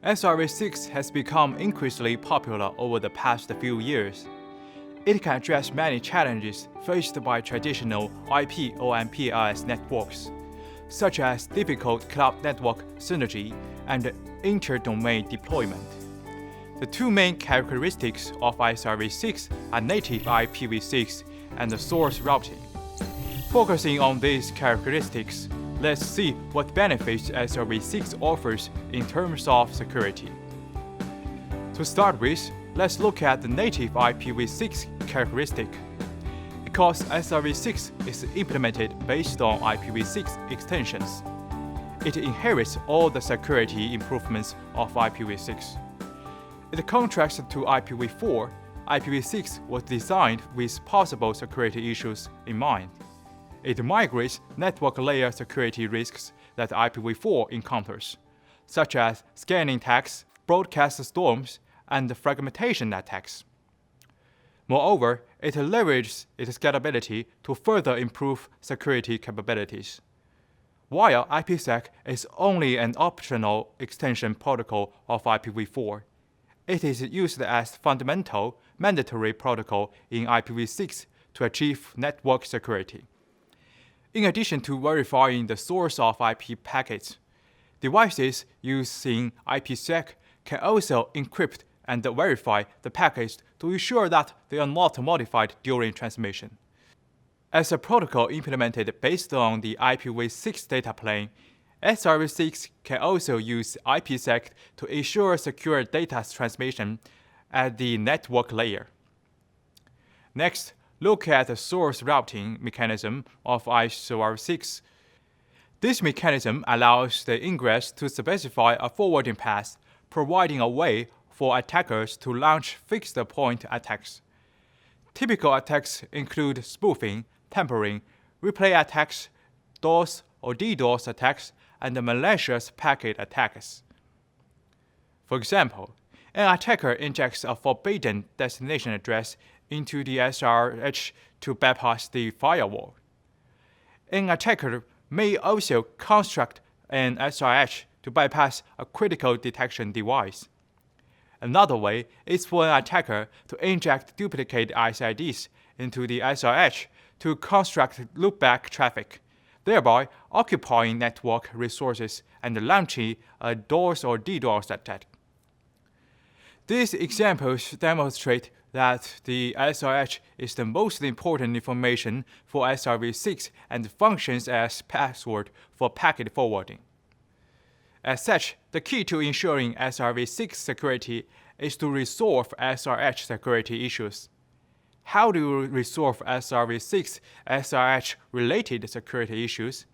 SRv6 has become increasingly popular over the past few years. It can address many challenges faced by traditional IP or MPLS networks, such as difficult cloud network synergy and inter-domain deployment. The two main characteristics of SRv6 are native IPv6 and the source routing. Focusing on these characteristics, let's see what benefits SRv6 offers in terms of security. To start with, let's look at the native IPv6 characteristic. Because SRv6 is implemented based on IPv6 extensions, it inherits all the security improvements of IPv6. In contrast to IPv4, IPv6 was designed with possible security issues in mind. It migrates network layer security risks that IPv4 encounters, such as scanning attacks, broadcast storms, and fragmentation attacks. Moreover, it leverages its scalability to further improve security capabilities. While IPsec is only an optional extension protocol of IPv4, it is used as fundamental, mandatory protocol in IPv6 to achieve network security. In addition to verifying the source of IP packets, devices using IPsec can also encrypt and verify the packets to ensure that they are not modified during transmission. As a protocol implemented based on the IPv6 data plane, SRv6 can also use IPsec to ensure secure data transmission at the network layer. Next, look at the source routing mechanism of SRv6. This mechanism allows the ingress to specify a forwarding path, providing a way for attackers to launch fixed-point attacks. Typical attacks include spoofing, tampering, replay attacks, DOS or DDoS attacks, and malicious packet attacks. For example, an attacker injects a forbidden destination address into the SRh to bypass the firewall. An attacker may also construct an SRh to bypass a critical detection device. Another way is for an attacker to inject duplicate SIDs into the SRh to construct loopback traffic, thereby occupying network resources and launching a DOS or DDoS attack. These examples demonstrate that the SRh is the most important information for SRv6 and functions as password for packet forwarding. As such, the key to ensuring SRv6 security is to resolve SRh security issues. How do you resolve SRv6 SRh-related security issues?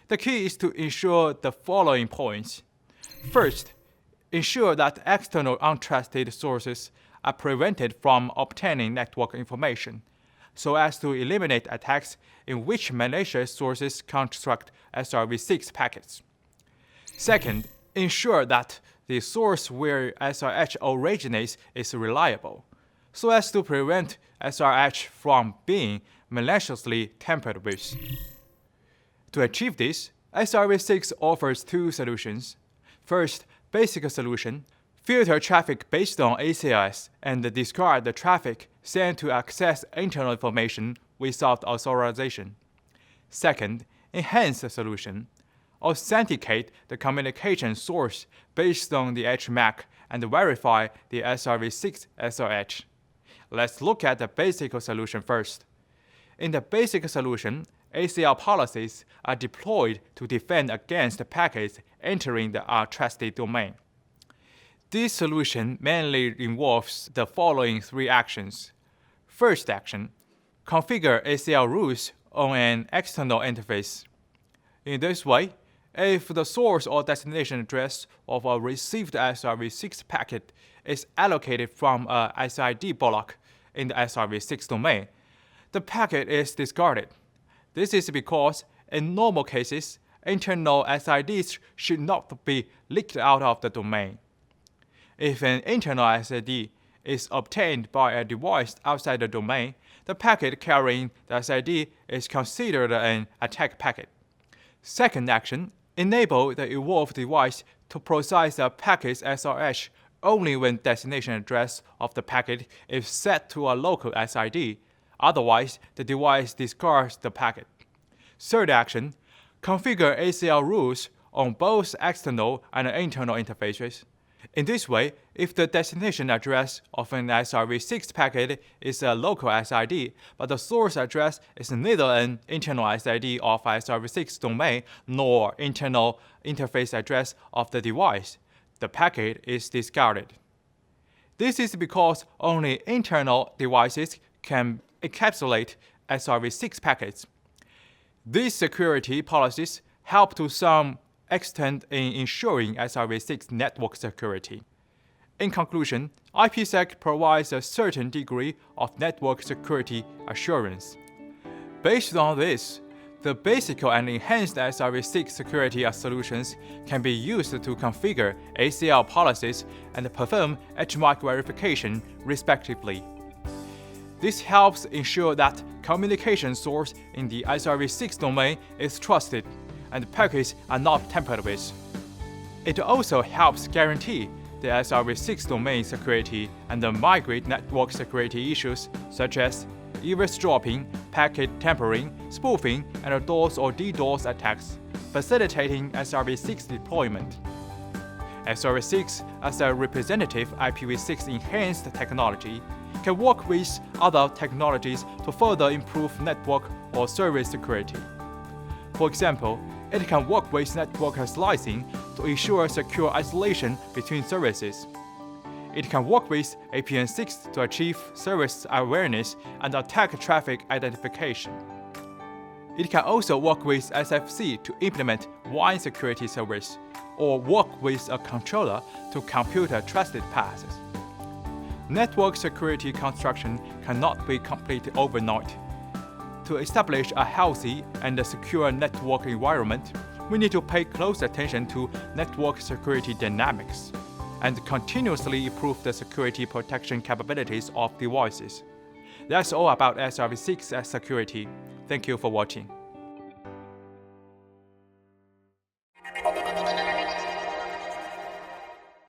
The key is to ensure the following points. First, ensure that external untrusted sources are prevented from obtaining network information, so as to eliminate attacks in which malicious sources construct SRv6 packets. Second, ensure that the source where SRh originates is reliable, so as to prevent SRh from being maliciously tampered with. To achieve this, SRv6 offers two solutions. First, basic solution: filter traffic based on ACLs and discard the traffic sent to access internal information without authorization. Second, enhanced solution: authenticate the communication source based on the HMAC and verify the SRv6 SRh. Let's look at the basic solution first. In the basic solution, ACL policies are deployed to defend against packets entering the untrusted domain. This solution mainly involves the following three actions. First action: configure ACL rules on an external interface. In this way, if the source or destination address of a received SRv6 packet is allocated from a SID block in the SRv6 domain, the packet is discarded. This is because, in normal cases, internal SIDs should not be leaked out of the domain. If an internal SID is obtained by a device outside the domain, the packet carrying the SID is considered an attack packet. Second action: enable the evolved device to process the packet's SRh only when destination address of the packet is set to a local SID. Otherwise, the device discards the packet. Third action, configure ACL rules on both external and internal interfaces. In this way, if the destination address of an SRv6 packet is a local SID, but the source address is neither an internal SID of SRv6 domain nor internal interface address of the device, the packet is discarded. This is because only internal devices can encapsulate SRv6 packets. These security policies help to some extent in ensuring SRv6 network security. In conclusion, IPsec provides a certain degree of network security assurance. Based on this, the basic and enhanced SRv6 security solutions can be used to configure ACL policies and perform HMAC verification, respectively. This helps ensure that communication source in the SRv6 domain is trusted and packets are not tampered with. It also helps guarantee the SRv6 domain security and migrate network security issues such as eavesdropping, packet tampering, spoofing, and DOS or DDoS attacks, facilitating SRv6 deployment. SRv6, as a representative IPv6 enhanced technology, can work with other technologies to further improve network or service security. For example, it can work with network slicing to ensure secure isolation between services. It can work with APN6 to achieve service awareness and attack traffic identification. It can also work with SFC to implement one security service, or work with a controller to compute trusted paths. Network security construction cannot be completed overnight. To establish a healthy and secure network environment, we need to pay close attention to network security dynamics and continuously improve the security protection capabilities of devices. That's all about SRv6 security. Thank you for watching.